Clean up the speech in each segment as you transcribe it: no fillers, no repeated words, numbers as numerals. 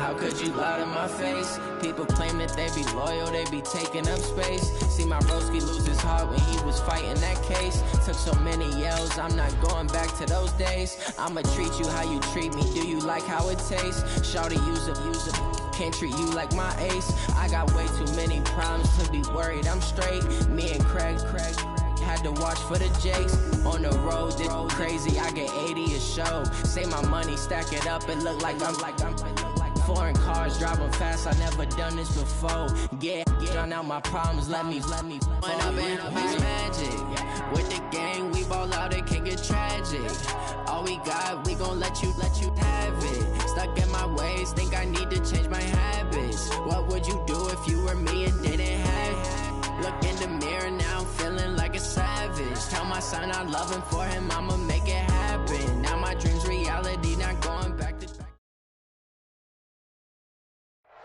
How could you lie to my face? People claim that they be loyal, they be taking up space. See my broski lose his heart when he was fighting that case. Took so many yells, I'm not going back to those days. I'ma treat you how you treat me, do you like how it tastes? Shawty, use a can't treat you like my ace. I got way too many problems to be worried, I'm straight. Me and Craig had to watch for the Jakes. On the road, this crazy, I get 80 a show. Say my money, stack it up, it look like I'm foreign cars, driving fast, I never done this before. Yeah, drown out my problems, let me When up and up is magic. With the gang, we ball out, it can get tragic. All we got, we gon' let you have it. Stuck in my ways, think I need to change my habits. What would you do if you were me and didn't have it? Look in the mirror, now I'm feeling like a savage. Tell my son I love him, for him I'ma make it happen. Now my dream's reality, not going back to back.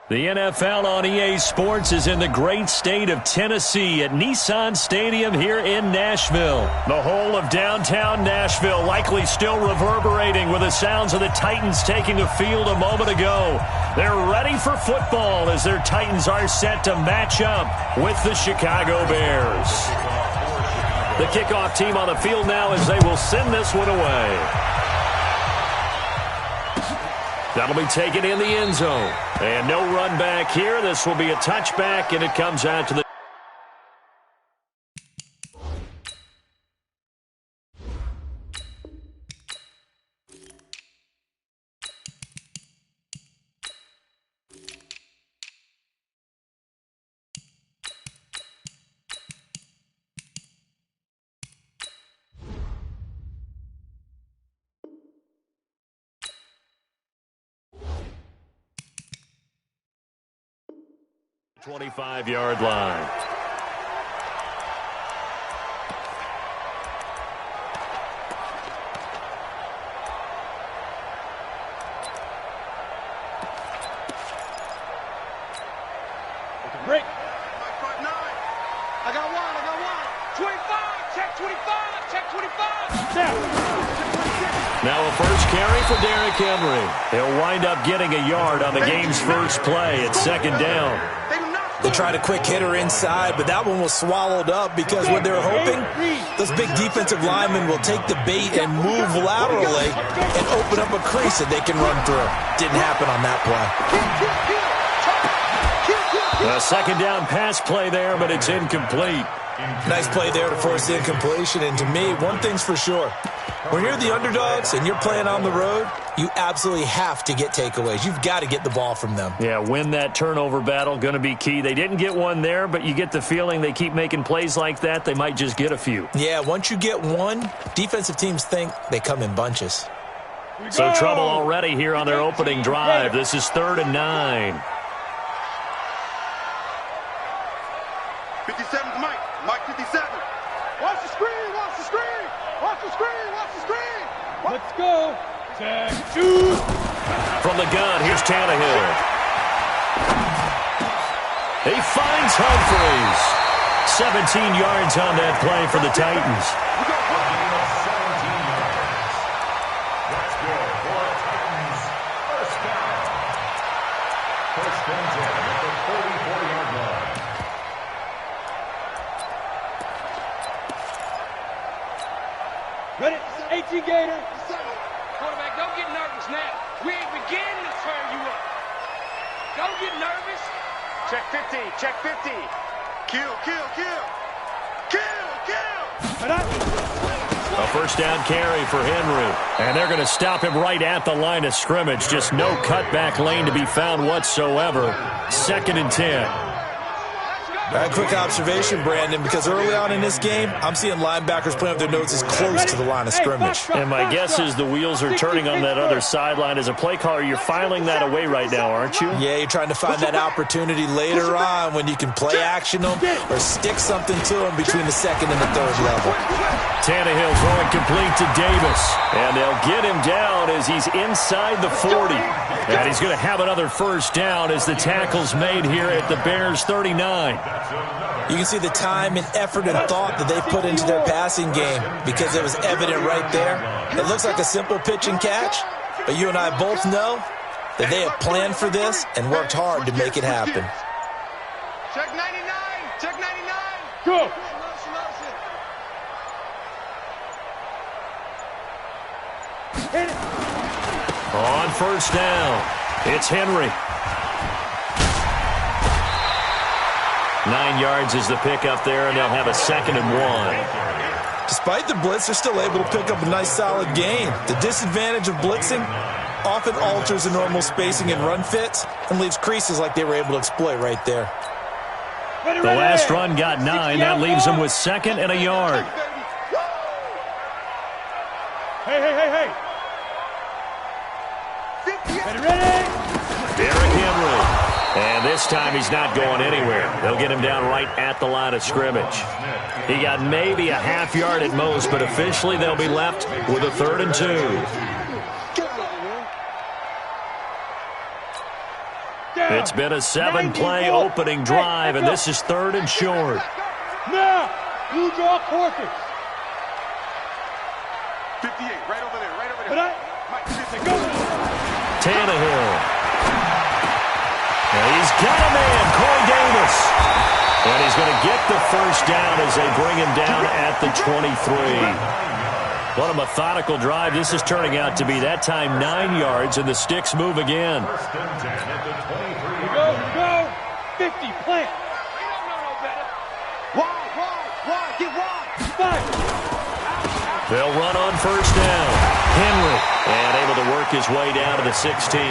The NFL on EA Sports is in the great state of Tennessee at Nissan Stadium here in Nashville. The whole of downtown Nashville likely still reverberating with the sounds of the Titans taking the field a moment ago. They're ready for football as their Titans are set to match up with the Chicago Bears. The kickoff team on the field now as they will send this one away. That'll be taken in the end zone. And no run back here. This will be a touchback, and it comes out to the... ...25-yard line. Break. 5-9. I got one. 25. Check 25. Check 25. Now a first carry for Derrick Henry. He'll wind up getting a yard on the game's first play. It's second down. They tried a quick hitter inside, but that one was swallowed up because what they're hoping, those big defensive linemen will take the bait and move laterally and open up a crease that they can run through. Didn't happen on that play. A second down pass play there, but it's incomplete. Nice play there to force the incompletion, and to me, one thing's for sure. When you're the underdogs and you're playing on the road, you absolutely have to get takeaways. You've got to get the ball from them. Yeah, win that turnover battle, going to be key. They didn't get one there, but you get the feeling they keep making plays like that, they might just get a few. Yeah, once you get one, defensive teams think they come in bunches. So trouble already here on their opening drive. This is 3rd and 9. 57's Mike. Mike 57. Watch the screen. Let's go. Shoot. From the gun, here's Tannehill. He finds Humphries. 17 yards on that play for the Titans. That's good for Titans. First down. First and 10 at the 44-yard line. Ready? 18 Gator. Quarterback, don't get nervous now. We ain't beginning to turn you up. Don't get nervous. Check 50. Check 50. Kill. A first down carry for Henry. And they're going to stop him right at the line of scrimmage. Just no cutback lane to be found whatsoever. 2nd and 10. A quick observation, Brandon, because early on in this game, I'm seeing linebackers playing with their noses close to the line of scrimmage. And my guess is the wheels are turning on that other sideline. As a play caller, you're filing that away right now, aren't you? Yeah, you're trying to find that opportunity later on when you can play action them or stick something to them between the 2nd and the 3rd level. Tannehill throwing complete to Davis. And they'll get him down as he's inside the 40. And he's going to have another first down as the tackle's made here at the Bears' 39. You can see the time and effort and thought that they put into their passing game because it was evident right there. It looks like a simple pitch and catch, but you and I both know that they have planned for this and worked hard to make it happen. Check 99. Check 99. Go. Hit it. On first down, it's Henry. 9 yards is the pickup there, and they'll have a 2nd and 1. Despite the blitz, they're still able to pick up a nice solid gain. The disadvantage of blitzing often alters the normal spacing and run fits and leaves creases like they were able to exploit right there. The last run got 9. That leaves them with 2nd and a yard. Hey. Ready? Derrick Henry. And this time he's not going anywhere. They'll get him down right at the line of scrimmage. He got maybe a half yard at most, but officially they'll be left with a 3rd and 2. It's been a 7-play opening drive, and this is 3rd and short. Now, you draw courses. 58, right over there. But go. Tannehill. And he's got a man, Corey Davis. And he's going to get the first down as they bring him down at the 23. What a methodical drive this is turning out to be. That time 9 yards, and the sticks move again. Go. 50, plant. We don't know no better. Wide, get wide. 5. They'll run on first down. Henry, and able to work his way down to the 16.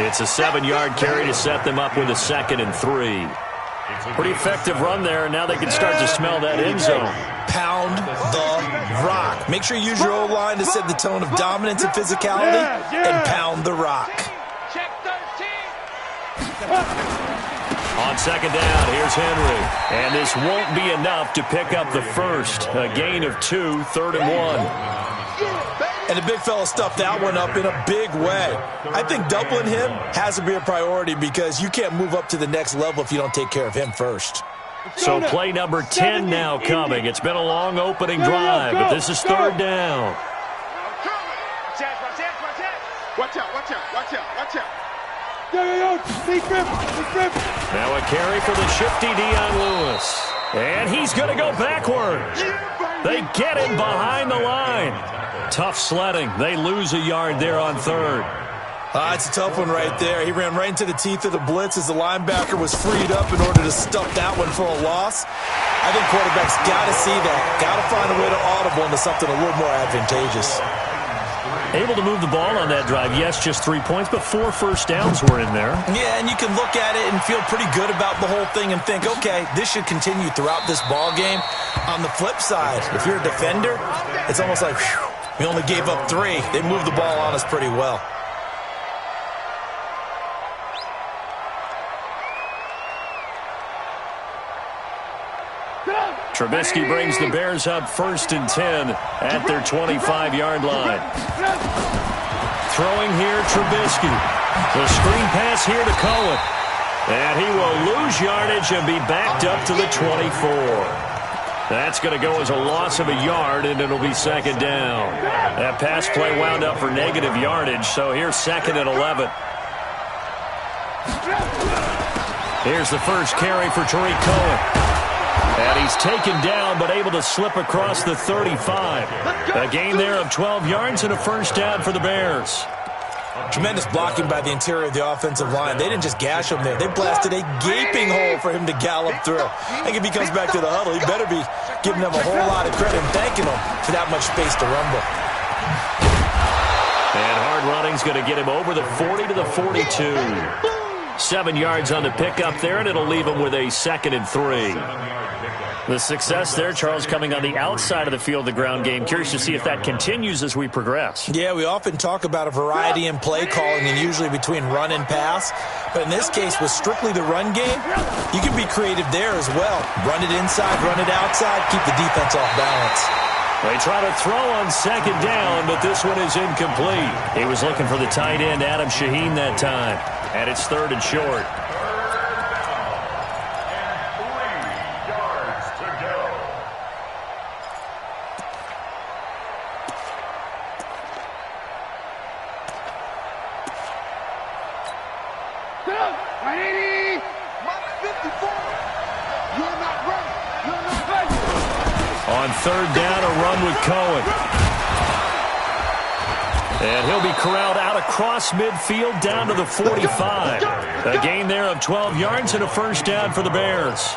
It's a 7-yard carry to set them up with a 2nd and 3. Pretty effective run there, and now they can start to smell that end zone. Pound the rock. Make sure you use your O-line to set the tone of dominance and physicality, and pound the rock. Check 13. On 2nd down, here's Henry. And this won't be enough to pick up the first. A gain of 2, 3rd and 1. And the big fella stuffed that one up in a big way. I think doubling him has to be a priority because you can't move up to the next level if you don't take care of him first. So play number 10 now coming. It's been a long opening drive, but this is 3rd down. Watch out. Big grip. Now a carry for the shifty Dion Lewis. And he's going to go backwards. They get him behind the line. Tough sledding. They lose a yard there on 3rd. It's a tough one right there. He ran right into the teeth of the blitz as the linebacker was freed up in order to stuff that one for a loss. I think quarterbacks got to see that. Got to find a way to audible into something a little more advantageous. Able to move the ball on that drive. Yes, just 3 points, but 4 first downs were in there. Yeah, and you can look at it and feel pretty good about the whole thing and think, okay, this should continue throughout this ball game. On the flip side, if you're a defender, it's almost like, whew, we only gave up 3. They moved the ball on us pretty well. Trubisky brings the Bears up 1st and 10 at their 25-yard line. Throwing here, Trubisky. The screen pass here to Cohen. And he will lose yardage and be backed up to the 24. That's going to go as a loss of a yard, and it'll be 2nd down. That pass play wound up for negative yardage, so here's 2nd and 11. Here's the first carry for Tariq Cohen. And he's taken down, but able to slip across the 35. A gain there of 12 yards and a first down for the Bears. Tremendous blocking by the interior of the offensive line. They didn't just gash him there. They blasted a gaping hole for him to gallop through. I think if he comes back to the huddle, he better be giving them a whole lot of credit and thanking them for that much space to rumble. And hard running's going to get him over the 40 to the 42. 7 yards on the pickup there, and it'll leave him with a 2nd and 3. The success there, Charles, coming on the outside of the field, the ground game. Curious to see if that continues as we progress. Yeah, we often talk about a variety in play calling and usually between run and pass. But in this case, with strictly the run game, you can be creative there as well. Run it inside, run it outside, keep the defense off balance. They try to throw on 2nd down, but this one is incomplete. He was looking for the tight end, Adam Shaheen, that time. And it's 3rd and short. 180. Mark 54. You're not ready. You're not ready. On third down, a run with Cohen. And he'll be corralled out across midfield down to the 45. A gain there of 12 yards and a first down for the Bears.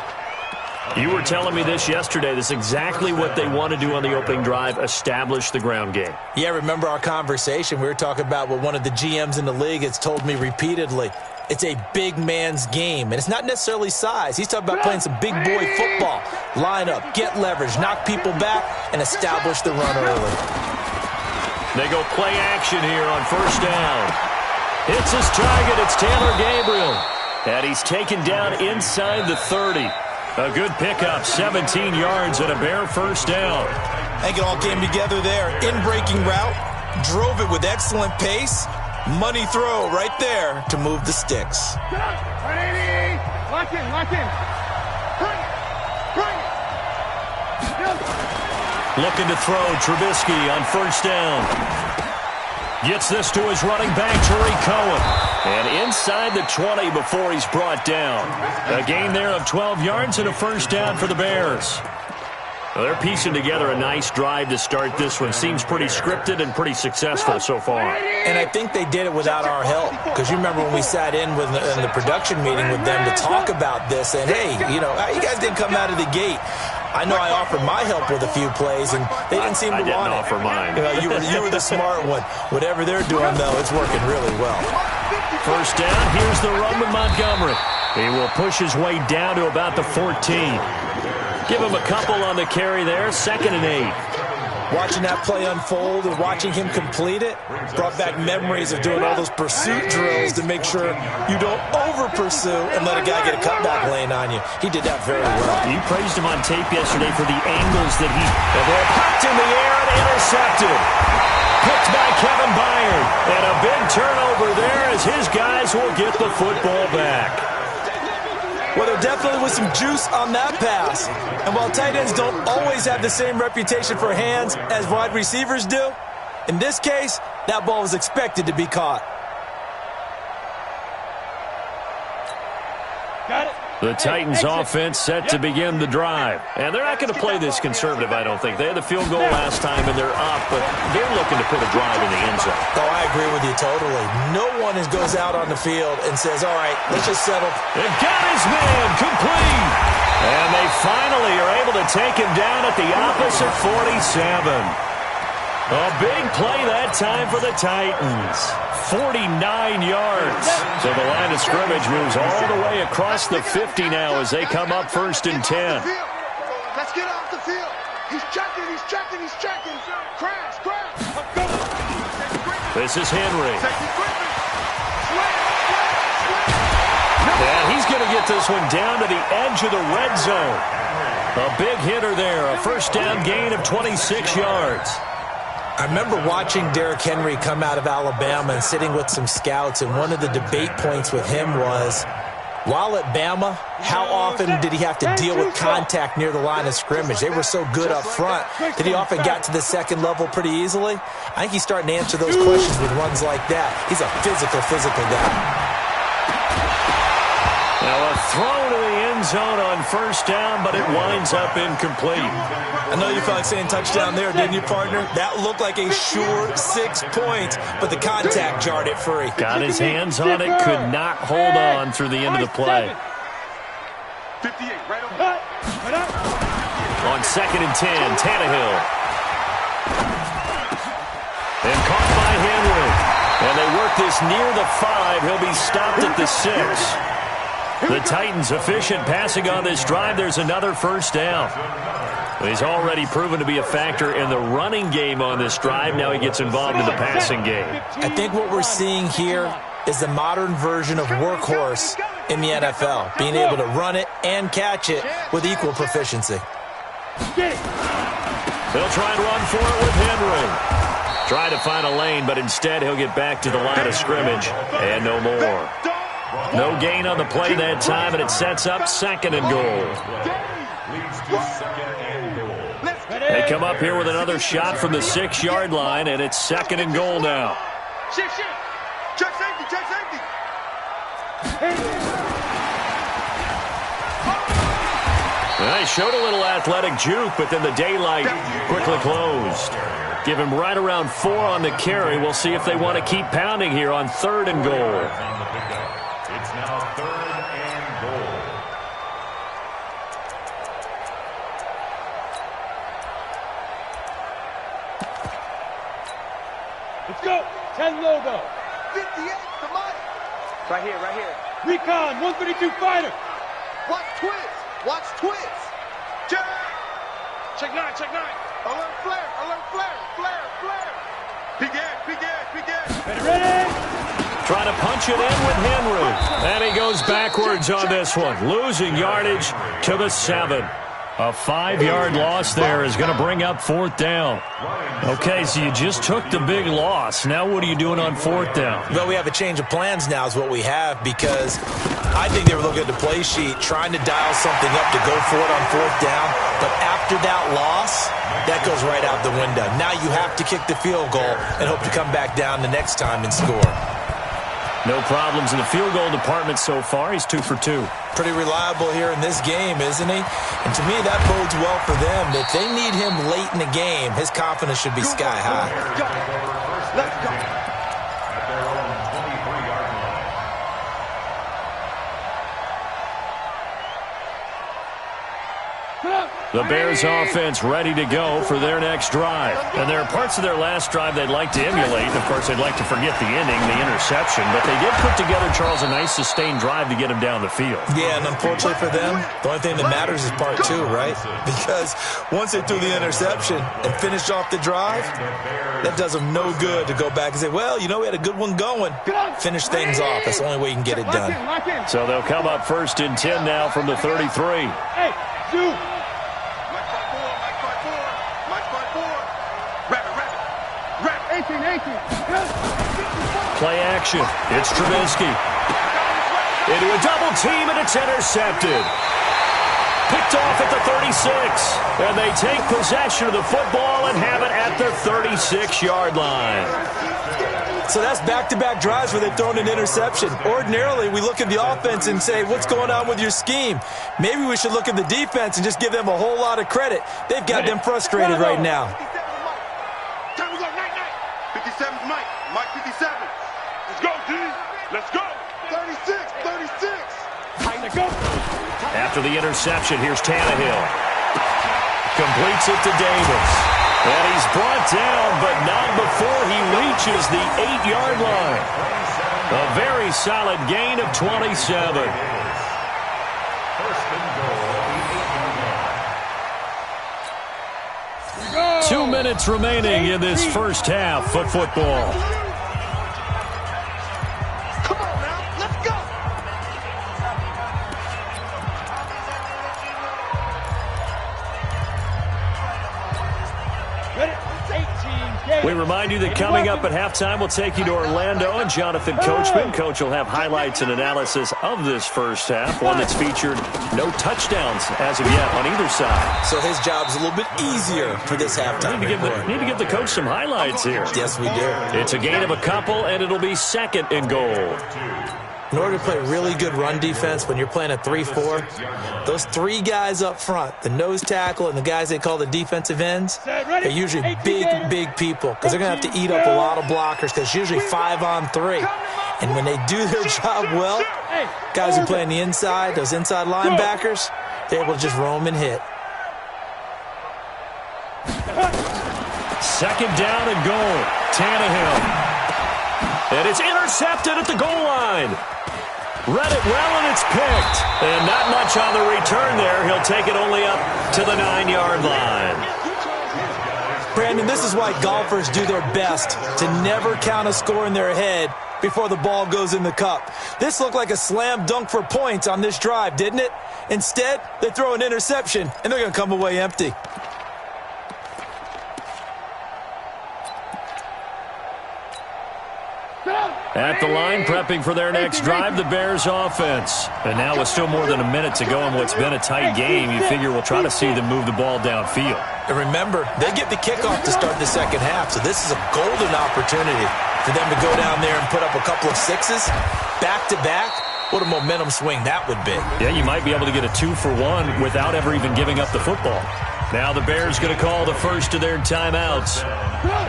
You were telling me this yesterday. This is exactly what they want to do on the opening drive, establish the ground game. Yeah, remember our conversation? We were talking about what one of the GMs in the league has told me repeatedly. It's a big man's game, and it's not necessarily size. He's talking about playing some big boy football. Line up, get leverage, knock people back, and establish the run early. They go play action here on first down. Hits his target. It's Taylor Gabriel. And he's taken down inside the 30. A good pickup, 17 yards and a Bear first down. I think it all came together there. In-breaking route, drove it with excellent pace. Money throw right there to move the sticks. 180. Lock in, lock in. Bring it. Bring it. Looking to throw, Trubisky on first down. Gets this to his running back, Tariq Cohen. And inside the 20 before he's brought down. A gain there of 12 yards and a first down for the Bears. Well, they're piecing together a nice drive to start this one. Seems pretty scripted and pretty successful so far. And I think they did it without our help. Because you remember when we sat in the production meeting with them to talk about this. And, hey, you guys didn't come out of the gate. I know I offered my help with a few plays, and they didn't seem to want it. I didn't offer mine. You were the smart one. Whatever they're doing, though, it's working really well. First down, here's the run with Montgomery. He will push his way down to about the 14. Give him a couple on the carry there, 2nd and 8. Watching that play unfold and watching him complete it brought back memories of doing all those pursuit drills to make sure you don't over-pursue and let a guy get a cutback lane on you. He did that very well. You praised him on tape yesterday for the angles that he popped in the air and intercepted. Picked by Kevin Byard. And a big turnover there as his guys will get the football back. Well, there definitely was some juice on that pass. And while tight ends don't always have the same reputation for hands as wide receivers do, in this case, that ball was expected to be caught. Got it. The Titans offense set to begin the drive. And they're not going to play this conservative, I don't think. They had the field goal last time, and they're up, but they're looking to put a drive in the end zone. Oh, I agree with you totally. No one goes out on the field and says, all right, let's just settle. They've got his man complete. And they finally are able to take him down at the opposite 47. A big play that time for the Titans. 49 yards. So the line of scrimmage moves all the way across the 50 now as they come up 1st and 10. Let's get off the field. He's checking, he's checking, he's checking. Crash, crash. This is Henry. And he's going to get this one down to the edge of the red zone. A big hitter there. A first down gain of 26 yards. I remember watching Derrick Henry come out of Alabama and sitting with some scouts, and one of the debate points with him was, while at Bama, how often did he have to deal with contact near the line of scrimmage? They were so good up front that he often got to the second level pretty easily. I think he's starting to answer those questions with runs like that. He's a physical guy. Now a throw to the end zone on first down, but it winds up incomplete. I know you felt like saying touchdown there, didn't you, partner? That looked like a sure 6 points, but the contact jarred it free. Got his hands on it, could not hold on through the end of the play. 58, right over. On 2nd and 10, Tannehill. And caught by Henry. And they work this near the 5. He'll be stopped at the 6. The Titans efficient passing on this drive. There's another first down. He's already proven to be a factor in the running game on this drive. Now he gets involved in the passing game. I think what we're seeing here is the modern version of workhorse in the NFL, being able to run it and catch it with equal proficiency. They'll try and run for it with Henry. Try to find a lane, but instead he'll get back to the line of scrimmage and no more. No gain on the play that time, and it sets up 2nd and goal. They come up here with another shot from the 6-yard line, and it's 2nd and goal now. Shift. Check safety, check safety. They showed a little athletic juke, but then the daylight quickly closed. Give him right around 4 on the carry. We'll see if they want to keep pounding here on 3rd and goal. It's now 3rd and goal. Let's go. 10 logo. 58 to Mike. Right here, right here. Recon, 132 fighter. Watch Twiz. Watch Twiz. Check 9, check 9. Alert flare, alert flare, flare, flare. Big edge, big edge, big edge. Ready? Trying to punch it in with Henry. And he goes backwards on this one. Losing yardage to the 7. A 5-yard loss there is going to bring up 4th down. Okay, so you just took the big loss. Now what are you doing on 4th down? Well, we have a change of plans now is what we have, because I think they were looking at the play sheet, trying to dial something up to go for it on 4th down. But after that loss, that goes right out the window. Now you have to kick the field goal and hope to come back down the next time and score. No problems in the field goal department so far. He's 2 for 2. Pretty reliable here in this game, isn't he? And to me, that bodes well for them. If they need him late in the game, his confidence should be sky high. Let's go. At their own 23-yard line. The Bears offense ready to go for their next drive. And there are parts of their last drive they'd like to emulate. Of course, they'd like to forget the inning, the interception. But they did put together, Charles, a nice sustained drive to get him down the field. Yeah, and unfortunately for them, the only thing that matters is part 2, right? Because once they threw the interception and finished off the drive, that does them no good to go back and say, well, you know, we had a good one going. Finish things off. That's the only way you can get it done. So they'll come up 1st and 10 now from the 33. Hey, Zoo. Play action. It's Trubisky. Into a double team, and it's intercepted. Picked off at the 36. And they take possession of the football and have it at the 36-yard line. So that's back-to-back drives where they've thrown an interception. Ordinarily, we look at the offense and say, what's going on with your scheme? Maybe we should look at the defense and just give them a whole lot of credit. They've got them frustrated right now. 57's Mike. Mike 57. Let's go, D. Let's go. 36, 36. Let's go. After the interception, here's Tannehill. Completes it to Davis. And he's brought down, but not before he reaches the 8-yard line. A very solid gain of 27. 1st and goal. 2 minutes remaining in this first half of football. Come on now. Let's go. We remind you that coming up at halftime, we'll take you to Orlando and Jonathan Coachman. Coach will have highlights and analysis of this first half, one that's featured no touchdowns as of yet on either side. So his job's a little bit easier for this halftime. Need to give the coach some highlights here. Yes, we do. It's a gain of a couple, and it'll be 2nd and goal. In order to play really good run defense when you're playing a 3-4, those 3 guys up front, the nose tackle and the guys they call the defensive ends, they're usually big people because they're going to have to eat up a lot of blockers because it's usually 5-on-3. And when they do their job well, guys who play on the inside, those inside linebackers, they're able to just roam and hit. 2nd down and goal. Tannehill. And it's intercepted at the goal line. Read it well, and it's picked. And not much on the return there. He'll take it only up to the 9-yard line. Brandon, this is why golfers do their best to never count a score in their head before the ball goes in the cup. This looked like a slam dunk for points on this drive, didn't it? Instead, they throw an interception, and they're going to come away empty. At the line, prepping for their next drive, the Bears offense. And now with still more than a minute to go in what's been a tight game, you figure we'll try to see them move the ball downfield. And remember, they get the kickoff to start the second half, so this is a golden opportunity for them to go down there and put up a couple of 6s back-to-back What a momentum swing that would be. Yeah, you might be able to get a 2-for-1 without ever even giving up the football. Now the Bears going to call the first of their timeouts,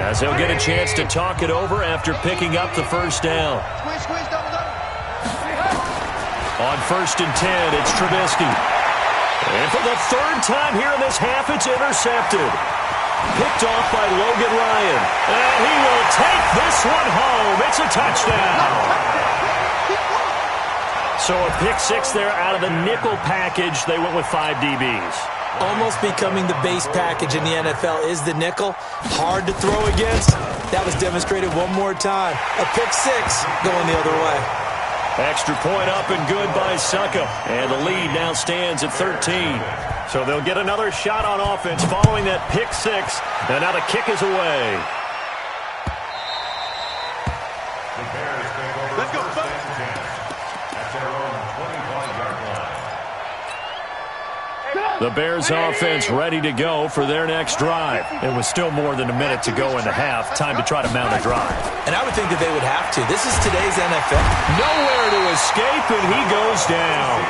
as they'll get a chance to talk it over after picking up the first down. On 1st and 10, it's Trubisky. And for the third time here in this half, it's intercepted. Picked off by Logan Ryan. And he will take this one home. It's a touchdown. So a pick 6 there out of the nickel package. They went with 5 DBs. Almost becoming the base package in the NFL is the nickel. Hard to throw against. That was demonstrated one more time. A pick 6 going the other way. Extra point up and good by Suckup. And the lead now stands at 13. So they'll get another shot on offense following that pick 6. And now the kick is away. The Bears take over. Let's go. At their own 25-yard line. The Bears offense ready to go for their next drive. It was still more than a minute to go in the half. Time to try to mount a drive. And I would think that they would have to. This is today's NFL. Nowhere to escape, and he goes down.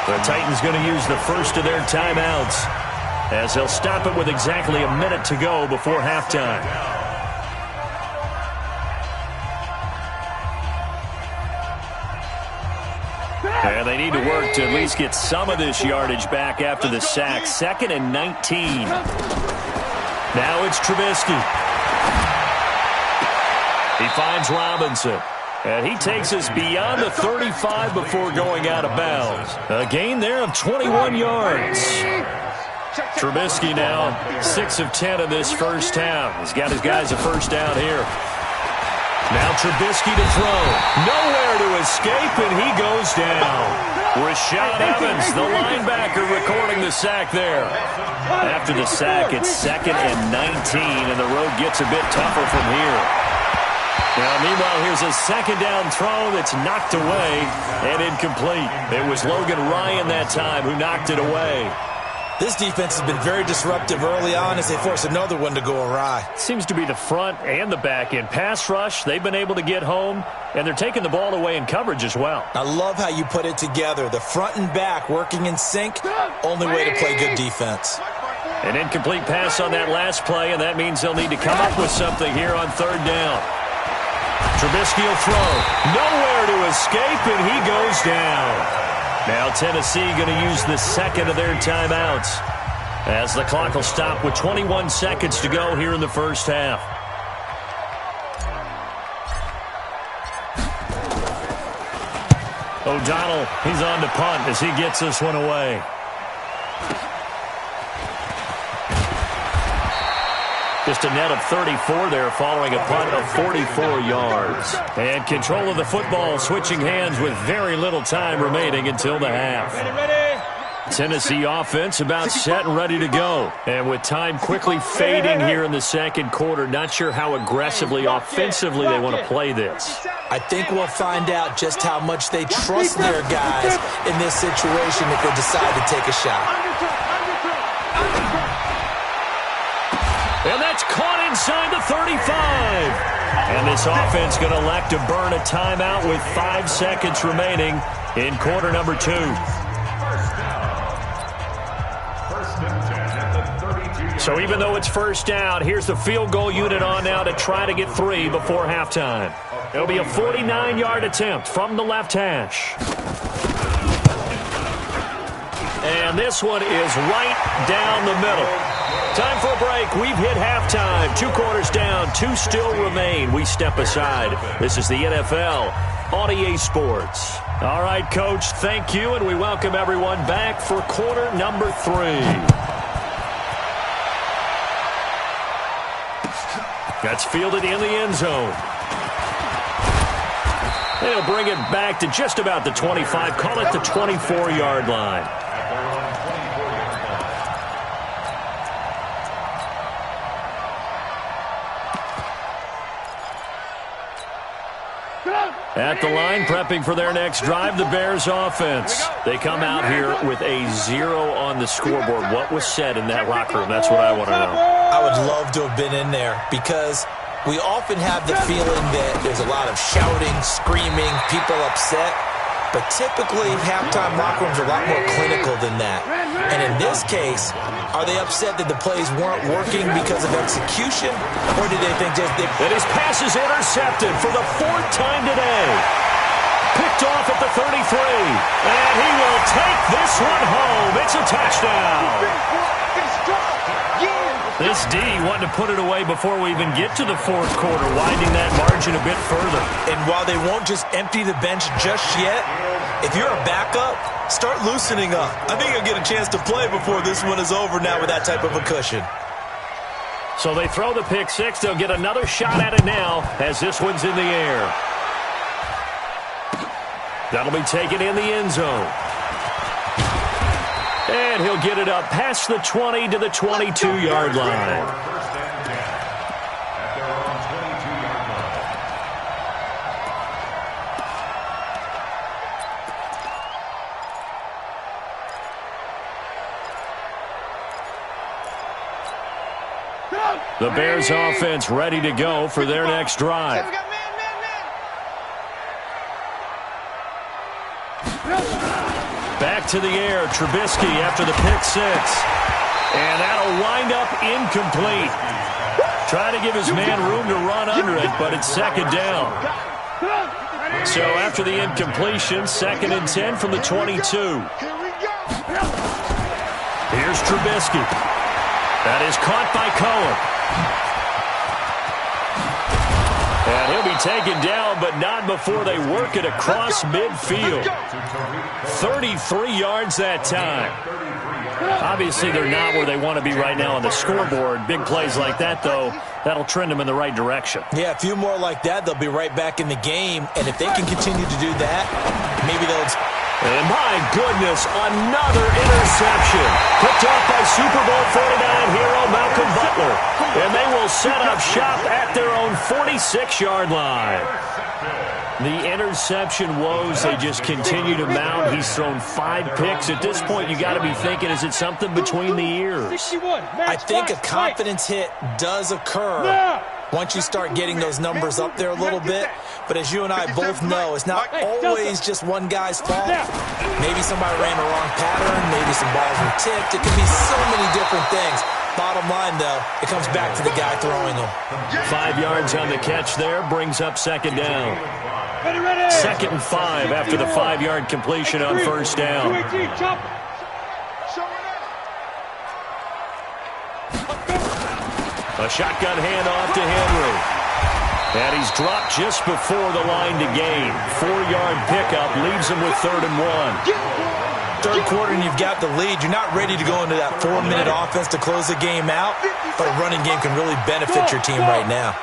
The Titans going to use the first of their timeouts, as they'll stop it with exactly a minute to go before halftime. And they need to work to at least get some of this yardage back after the sack. 2nd and 19. Now it's Trubisky. He finds Robinson. And he takes us beyond the 35 before going out of bounds. A gain there of 21 yards. Trubisky now 6 of 10 in this first half. He's got his guys a first down here. Now Trubisky to throw. Nowhere to escape, and he goes down. Rashad Evans, the linebacker, recording the sack there. After the sack, it's 2nd and 19, and the road gets a bit tougher from here. Now, meanwhile, here's a 2nd down throw that's knocked away and incomplete. It was Logan Ryan that time who knocked it away. This defense has been very disruptive early on as they force another one to go awry. Seems to be the front and the back end. Pass rush, they've been able to get home, and they're taking the ball away in coverage as well. I love how you put it together. The front and back working in sync, only way to play good defense. An incomplete pass on that last play, and that means they'll need to come up with something here on 3rd down. Trubisky will throw. Nowhere to escape, and he goes down. Now Tennessee going to use the 2nd of their timeouts, as the clock will stop with 21 seconds to go here in the first half. O'Donnell, he's on to punt as he gets this one away. Just a net of 34 there following a punt of 44 yards. And control of the football switching hands with very little time remaining until the half. Tennessee offense about set and ready to go. And with time quickly fading here in the 2nd quarter, not sure how aggressively, offensively they want to play this. I think we'll find out just how much they trust their guys in this situation if they decide to take a shot. And that's caught inside the 35. And this offense going to elect to burn a timeout with 5 seconds remaining in quarter number 2. So even though it's first down, here's the field goal unit on now to try to get 3 before halftime. It'll be a 49-yard attempt from the left hash. And this one is right down the middle. Time for a break. We've hit halftime. 2 quarters down, 2 still remain. We step aside. This is the NFL on EA Sports. All right, Coach, thank you, and we welcome everyone back for quarter number 3. That's fielded in the end zone. They'll bring it back to just about the 25. Call it the 24-yard line. At the line, prepping for their next drive, the Bears offense. They come out here with a 0 on the scoreboard. What was said in that locker room? That's what I want to know. I would love to have been in there because we often have the feeling that there's a lot of shouting, screaming, people upset. but typically halftime locker rooms are a lot more clinical than that. And in this case, are they upset that the plays weren't working because of execution, or did they think just that his pass is intercepted for the 4th time today? Picked off at the 33, and he will take this one home. It's a touchdown. This D wanted to put it away before we even get to the 4th quarter, widening that margin a bit further. And while they won't just empty the bench just yet, if you're a backup, start loosening up. I think you'll get a chance to play before this one is over now with that type of a cushion. So they throw the pick six. They'll get another shot at it now as this one's in the air. That'll be taken in the end zone. And he'll get it up past the 20 to the 22-yard line. The Bears offense ready to go for their next drive. Back to the air, Trubisky after the pick six. And that'll wind up incomplete. Trying to give his man room to run under it, but it's second down. So after the incompletion, 2nd and 10 from the 22. Here's Trubisky. That is caught by Cohen. And he'll be taken down, but not before they work it across midfield. 33 yards that time. Obviously, they're not where they want to be right now on the scoreboard. Big plays like that, though, that'll trend them in the right direction. Yeah, a few more like that, they'll be right back in the game. And if they can continue to do that, maybe they'll... And my goodness, another interception. Picked off by Super Bowl 49 hero Malcolm Butler. And they will set up shop at their own 46-yard line. The interception woes, they just continue to mount. He's thrown 5 picks. At this point, you got to be thinking, is it something between the ears? I think a confidence hit does occur once you start getting those numbers up there a little bit. But as you and I both know, it's not always just one guy's fault. Maybe somebody ran the wrong pattern. Maybe some balls were tipped. It could be so many different things. Bottom line, though, it comes back to the guy throwing them. 5 yards on the catch there, brings up second down. 2nd and 5 after the 5-yard completion on first down. A shotgun handoff to Henry. And he's dropped just before the line to gain. 4-yard pickup leaves him with 3rd and 1. Third quarter and you've got the lead. You're not ready to go into that 4-minute offense to close the game out, but a running game can really benefit your team right now.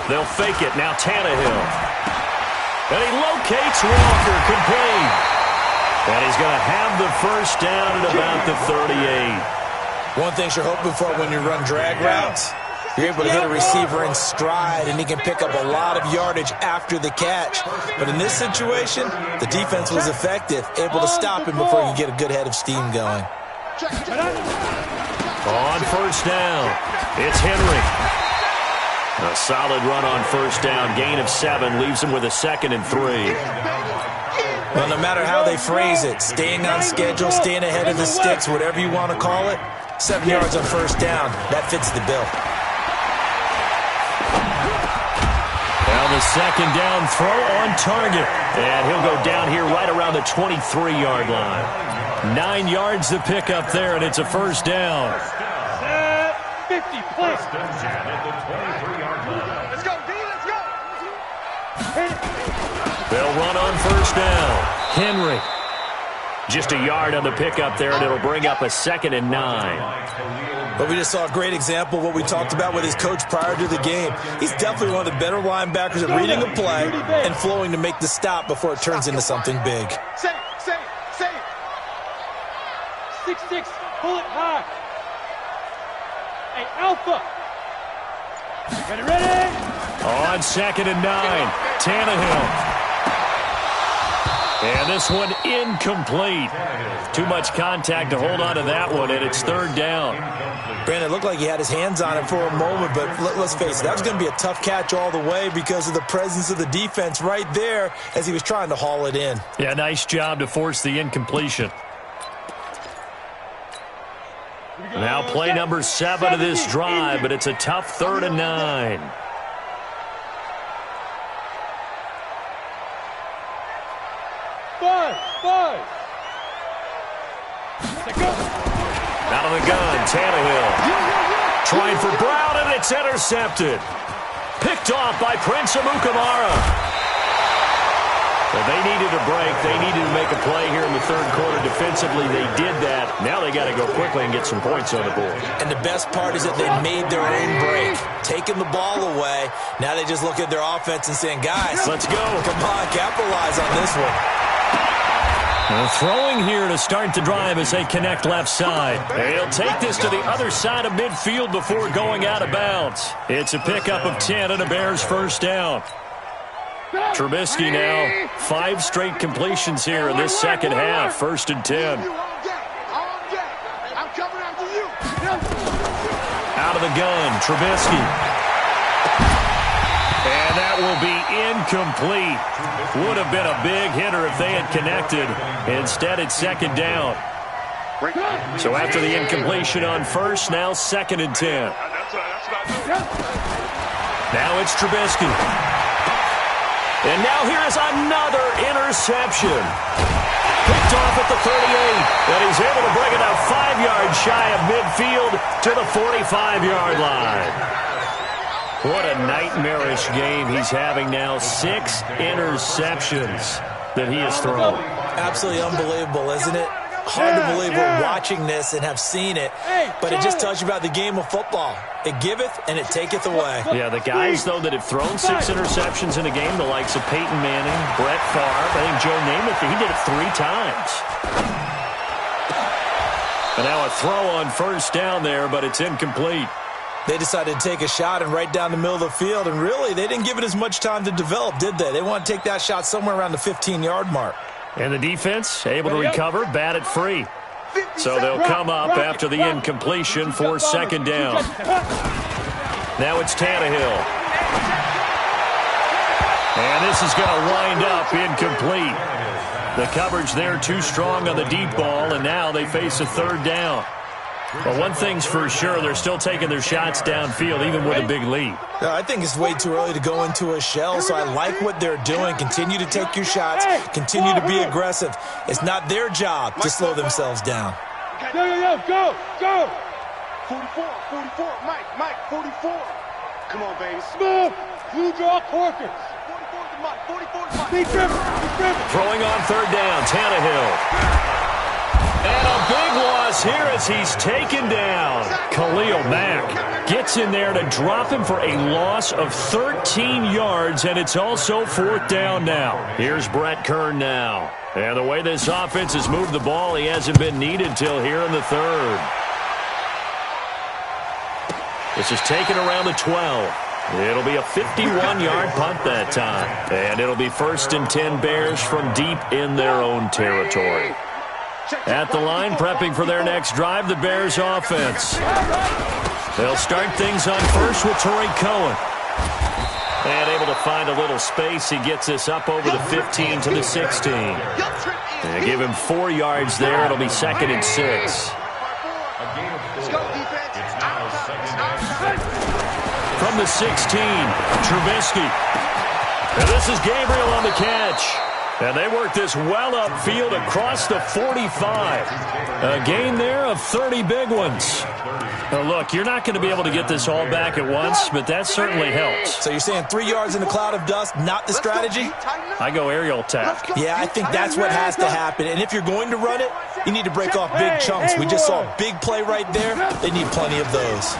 They'll fake it. Now Tannehill. And he locates Walker, complete. And he's going to have the first down at about the 38. One thing you're hoping for when you run drag routes, you're able to hit a receiver in stride, and he can pick up a lot of yardage after the catch. But in this situation, the defense was effective, able to stop him before he could get a good head of steam going. On first down, it's Henry. A solid run on first down. Gain of 7 leaves him with a 2nd and 3. Well, no matter how they phrase it, staying on schedule, staying ahead of the sticks, whatever you want to call it, 7 yards on first down, that fits the bill. Now the second down throw on target. And he'll go down here right around the 23-yard line. 9 yards to pick up there, and it's a first down. 50 plus. Let's go, D, let's go. They'll run on first down. Henry. Just a yard on the pickup there, and it'll bring up a 2nd and 9. But we just saw a great example of what we talked about with his coach prior to the game. He's definitely one of the better linebackers at reading a play and flowing to make the stop before it turns into something big. Say it. 6-6, pull it high. Hey, Alpha. Ready? On 2nd and 9, Tannehill. And this one incomplete. Too much contact to hold on to that one, and it's third down. Brandon, it looked like he had his hands on it for a moment, but let's face it, that was going to be a tough catch all the way because of the presence of the defense right there as he was trying to haul it in. Yeah, nice job to force the incompletion. Now play number 7 of this drive, but it's a tough 3rd and 9. Five. Out of the gun, Tannehill. Trying for Brown, and it's intercepted. Picked off by Prince Amukamara. Well, they needed a break. They needed to make a play here in the third quarter. Defensively, they did that. Now they got to go quickly and get some points on the board. And the best part is that they made their own break. Taking the ball away. Now they just look at their offense and saying, guys, let's go. Come on, capitalize on this one. Well, throwing here to start the drive as they connect left side. They'll take this to the other side of midfield before going out of bounds. It's a pickup of 10 and a Bears first down. Trubisky now, 5 straight completions here in this second half. 1st and 10. Out of the gun, Trubisky. And that will be incomplete. Would have been a big hitter if they had connected. Instead, it's 2nd down. So after the incompletion on 1st, now 2nd and 10. Now it's Trubisky. And now here is another interception. Picked off at the 38. And he's able to bring it up 5 yards shy of midfield to the 45-yard line. What a nightmarish game he's having now. 6 interceptions that he has thrown. Absolutely unbelievable, isn't it? Hard to believe we're watching this and have seen it, but it just tells you about the game of football. It giveth and it taketh away. Yeah, the guys, though, that have thrown 6 interceptions in a game, the likes of Peyton Manning, Brett Favre, I think Joe Namath, he did it 3 times. And now a throw on 1st down there, but it's incomplete. They decided to take a shot and right down the middle of the field, and really, they didn't give it as much time to develop, did they? They want to take that shot somewhere around the 15-yard mark. And the defense able to recover, bat it free. So they'll come up after the incompletion for 2nd down. Now it's Tannehill. And this is going to wind up incomplete. The coverage there too strong on the deep ball, and now they face a 3rd down. Well, one thing's for sure, they're still taking their shots downfield, even with a big lead. I think it's way too early to go into a shell, so I like what they're doing. Continue to take your shots. Continue to be aggressive. It's not their job to slow themselves down. Go! 44, Mike, 44. Come on, baby. Smooth. You draw quarters. 44 to Mike. Be driven. Throwing on 3rd down, Tannehill. And a big loss here as he's taken down. Khalil Mack gets in there to drop him for a loss of 13 yards, and it's also 4th down now. Here's Brett Kern now. And the way this offense has moved the ball, he hasn't been needed till here in the 3rd. This is taken around the 12. It'll be a 51-yard punt that time. And it'll be 1st and 10 Bears from deep in their own territory. At the line, prepping for their next drive, the Bears offense. They'll start things on 1st with Tariq Cohen. And able to find a little space. He gets this up over the 15 to the 16. They give him 4 yards there. It'll be 2nd and 6. From the 16, Trubisky. And this is Gabriel on the catch. And they work this well upfield across the 45. A gain there of 30 big ones. Now look, you're not going to be able to get this all back at once, but that certainly helps. So you're saying 3 yards in a cloud of dust, not the strategy? I go aerial attack. Yeah, I think that's what has to happen. And if you're going to run it, you need to break off big chunks. We just saw a big play right there. They need plenty of those.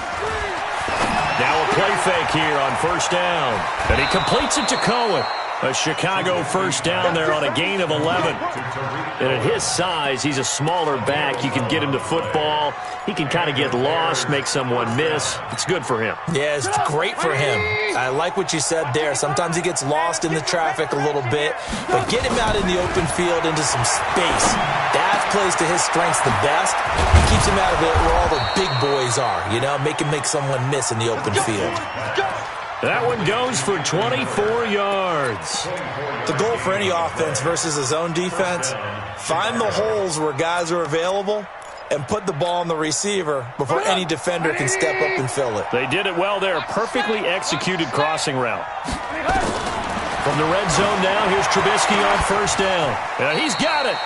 Now a play fake here on 1st down. And he completes it to Cohen. A Chicago first down there on a gain of 11. And at his size, he's a smaller back. You can get him to football. He can kind of get lost, make someone miss. It's good for him. Yeah, it's great for him. I like what you said there. Sometimes he gets lost in the traffic a little bit, but get him out in the open field into some space. That plays to his strengths the best. He keeps him out of it where all the big boys are, you know, make him make someone miss in the open field. That one goes for 24 yards. The goal for any offense versus his own defense, find the holes where guys are available and put the ball on the receiver before any defender can step up and fill it. They did it well there. Perfectly executed crossing route. From the red zone now, here's Trubisky on first down. And he's got it.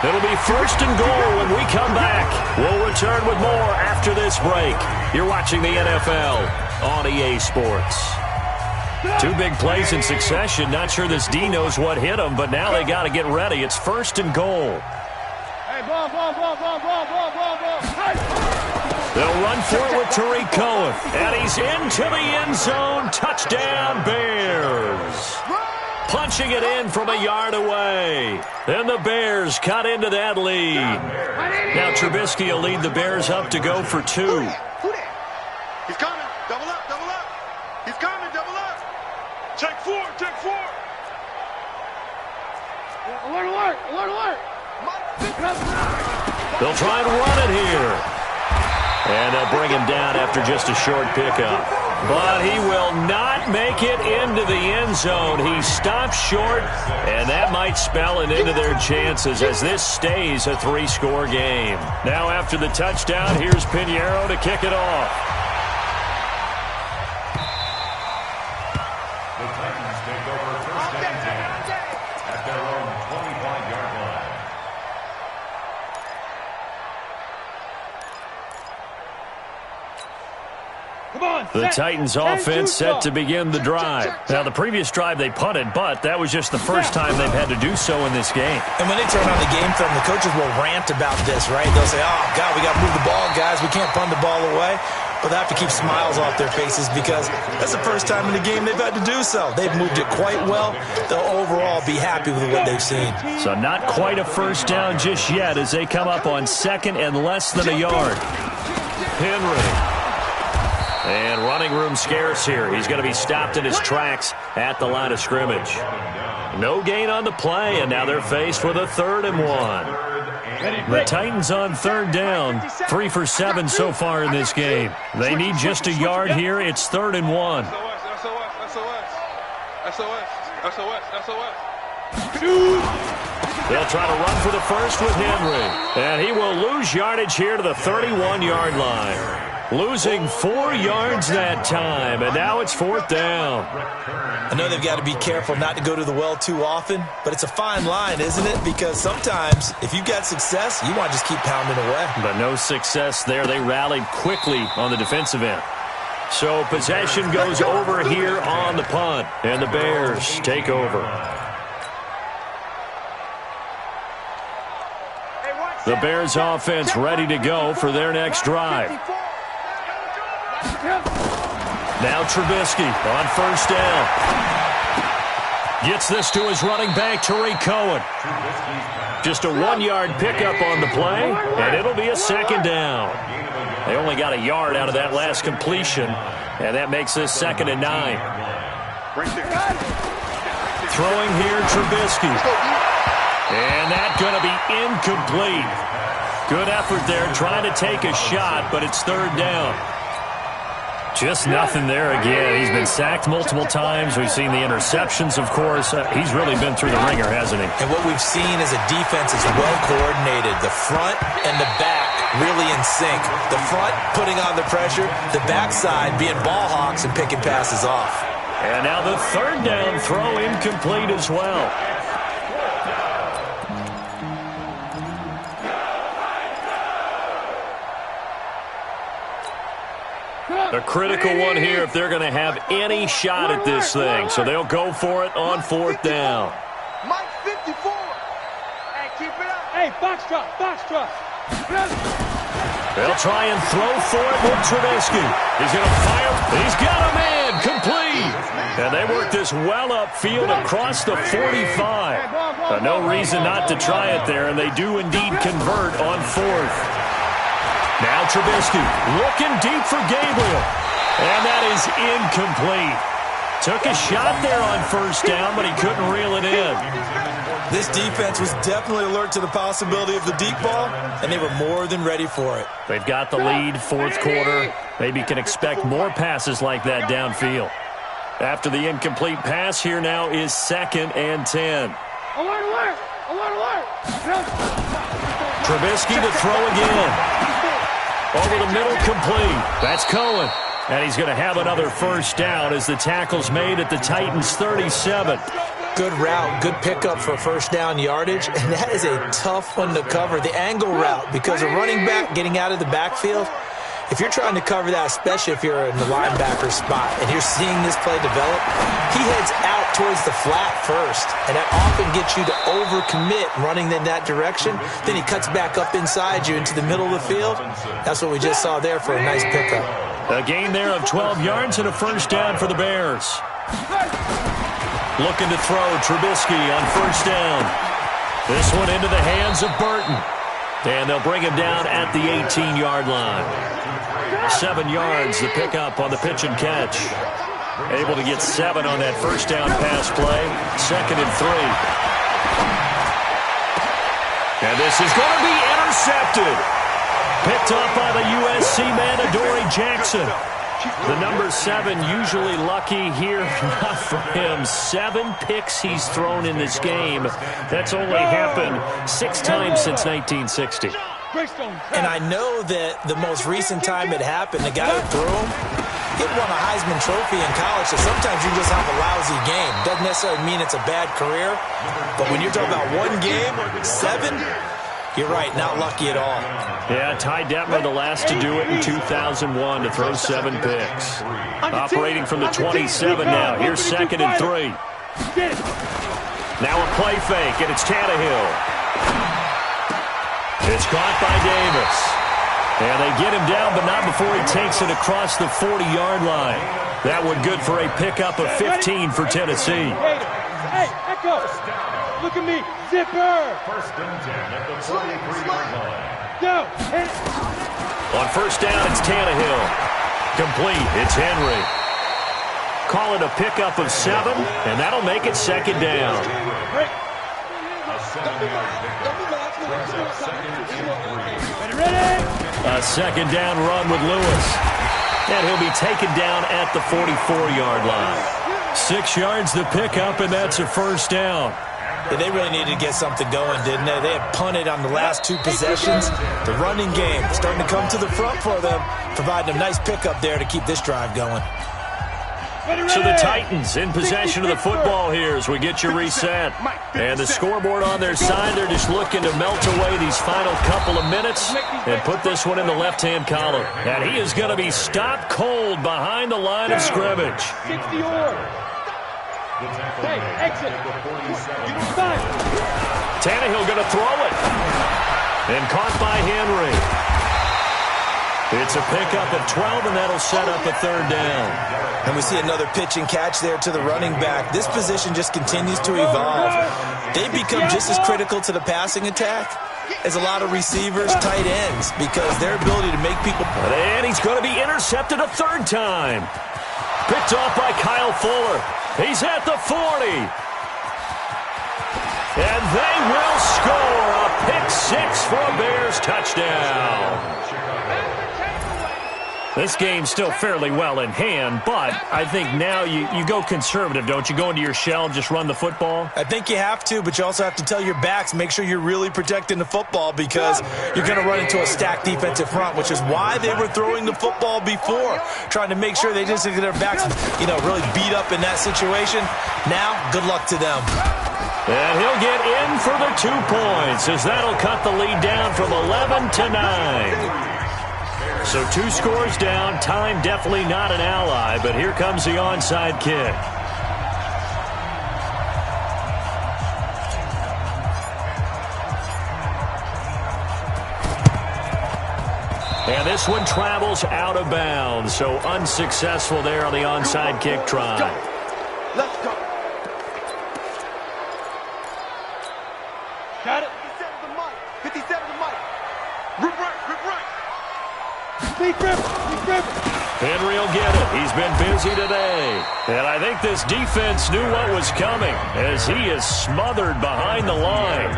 It'll be first and goal when we come back. We'll return with more after this break. You're watching the NFL on EA Sports. Two big plays in succession. Not sure this D knows what hit him, but now they got to get ready. It's first and goal. Hey, ball. They'll run for it with Tariq Cohen. And he's into the end zone. Touchdown, Bears. Punching it in from a yard away. And the Bears cut into that lead. Now Trubisky will lead the Bears up to go for 2. He's coming. Double up. He's coming. Double up. Check 4. Alert. They'll try and run it here. And they'll bring him down after just a short pickup. But he will not make it into the end zone. He stops short, and that might spell it into their chances as this stays a 3-score game. Now after the touchdown, here's Pinheiro to kick it off. The Titans take over first and 10 at their own 25-yard line. The Titans offense set to begin the drive. Now, the previous drive they punted, but that was just the first time they've had to do so in this game. And when they turn on the game film, the coaches will rant about this, right? They'll say, oh, God, we got to move the ball, guys. We can't punt the ball away. But they have to keep smiles off their faces because that's the first time in the game they've had to do so. They've moved it quite well. They'll overall be happy with what they've seen. So not quite a first down just yet as they come up on second and less than a yard. Henry. And running room scarce here. He's going to be stopped in his tracks at the line of scrimmage. No gain on the play, and now they're faced with a 3rd and 1. The Titans on third down, 3 for 7 so far in this game. They need just a yard here. It's 3rd and 1. They'll try to run for the first with Henry. And he will lose yardage here to the 31-yard line. Losing 4 yards that time, and now it's 4th down. I know they've got to be careful not to go to the well too often, but it's a fine line, isn't it? Because sometimes, if you've got success, you want to just keep pounding away. But no success there. They rallied quickly on the defensive end. So possession goes over here on the punt, and the Bears take over. The Bears offense ready to go for their next drive. Now Trubisky on first down. Gets this to his running back, Tariq Cohen. Just a 1-yard pickup on the play, and it'll be a 2nd down. They only got a yard out of that last completion, and that makes this 2nd and 9. Throwing here, Trubisky. And that's going to be incomplete. Good effort there, trying to take a shot, but it's 3rd down. Just nothing there again. He's been sacked multiple times. We've seen the interceptions, of course. He's really been through the ringer, hasn't he? And what we've seen is a defense that's well coordinated. The front and the back really in sync. The front putting on the pressure, the backside being ball hawks and picking passes off. And now the 3rd down throw incomplete as well. A critical one here if they're going to have any shot at this thing. So they'll go for it on 4th down. Mike 54. Hey, keep it up. Hey, foxtrot. They'll try and throw for it with Trubisky. He's going to fire. He's got a man. incomplete. And they work this well upfield across the 45. No reason not to try it there, and they do indeed convert on fourth. Now Trubisky looking deep for Gabriel. And that is incomplete. Took a shot there on first down, but he couldn't reel it in. This defense was definitely alert to the possibility of the deep ball, and they were more than ready for it. They've got the lead, fourth quarter. Maybe can expect more passes like that downfield. After the incomplete pass, here now is 2nd and 10. Alert! Trubisky to throw again. Over the middle, complete. That's Cohen. And he's going to have another first down as the tackle's made at the Titans' 37. Good route, good pickup for first down yardage, and that is a tough one to cover, the angle route, because a running back getting out of the backfield, if you're trying to cover that, especially if you're in the linebacker spot and you're seeing this play develop, he heads out towards the flat first, and that often gets you to overcommit running in that direction. Then he cuts back up inside you into the middle of the field. That's what we just saw there for a nice pickup. A gain there of 12 yards and a first down for the Bears. Looking to throw, Trubisky on first down. This one into the hands of Burton. And they'll bring him down at the 18-yard line. 7 yards, the pickup on the pitch and catch. Able to get 7 on that first down pass play. 2nd and 3. And this is going to be intercepted. Picked up by the USC man, Adoree Jackson. The number 7 usually lucky here, not for him. 7 picks he's thrown in this game. That's only happened 6 times since 1960. And I know that the most recent time it happened, the guy who threw him, he won a Heisman Trophy in college, so sometimes you just have a lousy game. Doesn't necessarily mean it's a bad career, but when you're talking about one game, 7, you're right, not lucky at all. Yeah, Ty Detmer, the last to do it in 2001, to throw 7 picks. Operating from the 27 now. Here's 2nd and 3. Now a play fake, and it's Tannehill. It's caught by Davis. And they get him down, but not before he takes it across the 40-yard line. That one good for a pickup of 15 for Tennessee. Hey, Echo! Look at me, zipper! First and 10 at the 43-yard line. Go! On first down, it's Tannehill. Complete, it's Henry. Call it a pickup of 7, and that'll make it 2nd down. A 7-yard pickup. Brings up 2nd and 3. Ready? A 2nd down run with Lewis. And he'll be taken down at the 44-yard line. 6 yards the pickup, and that's a first down. Yeah, they really needed to get something going, didn't they? They had punted on the last 2 possessions. The running game starting to come to the front for them, providing a nice pickup there to keep this drive going. So the Titans in possession of the football here as we get you reset. And the scoreboard on their side, they're just looking to melt away these final couple of minutes and put this one in the left-hand column. And he is going to be stopped cold behind the line of scrimmage. 60 or. Hey, exit. Tannehill going to throw it. And caught by Henry. It's a pickup of 12, and that'll set up a 3rd down. And we see another pitch and catch there to the running back. This position just continues to evolve. They become just as critical to the passing attack as a lot of receivers, tight ends, because their ability to make people... And he's going to be intercepted a 3rd time. Picked off by Kyle Fuller. He's at the 40. And they will score a pick 6 for a Bears touchdown. This game's still fairly well in hand, but I think now you go conservative, don't you? Go into your shell and just run the football? I think you have to, but you also have to tell your backs, make sure you're really protecting the football because you're going to run into a stacked defensive front, which is why they were throwing the football before, trying to make sure they just get their backs, really beat up in that situation. Now, good luck to them. And he'll get in for the 2 points as that'll cut the lead down from 11 to 9. So 2 scores down. Time definitely not an ally, but here comes the onside kick. And this one travels out of bounds, so unsuccessful there on the onside kick try. Let's go. Got it. 57 to Mike. Rip right. Deep grip. Henry will get it. He's been busy today. And I think this defense knew what was coming as he is smothered behind the line.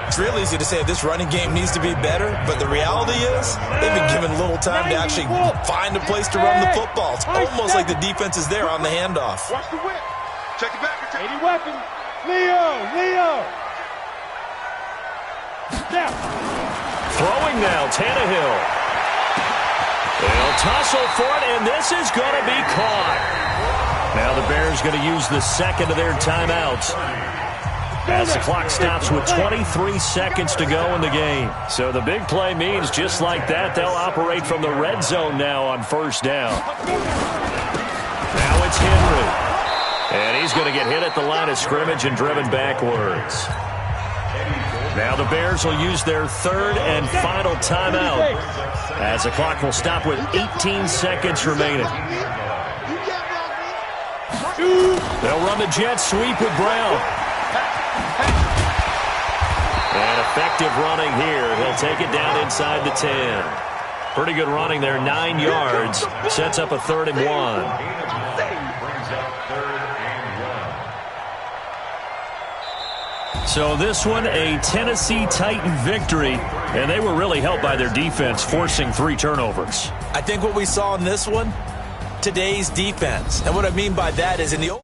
It's real easy to say this running game needs to be better, but the reality is they've been given little time to actually find a place to run the football. It's almost like the defense is there on the handoff. Watch the whip. Check it back. 80 weapon. Leo. Now. Throwing now, Tannehill. They'll tussle for it, and this is going to be caught. Now the Bears going to use the second of their timeouts as the clock stops with 23 seconds to go in the game. So the big play means just like that, they'll operate from the red zone now on first down. Now it's Henry. And he's going to get hit at the line of scrimmage and driven backwards. Now the Bears will use their third and final timeout as the clock will stop with 18 seconds remaining. They'll run the jet sweep with Brown. And effective running here. He'll take it down inside the 10. Pretty good running there, 9 yards. Sets up a 3rd and 1. So this one, a Tennessee Titan victory, and they were really helped by their defense, forcing 3 turnovers. I think what we saw in this one, today's defense. And what I mean by that is in the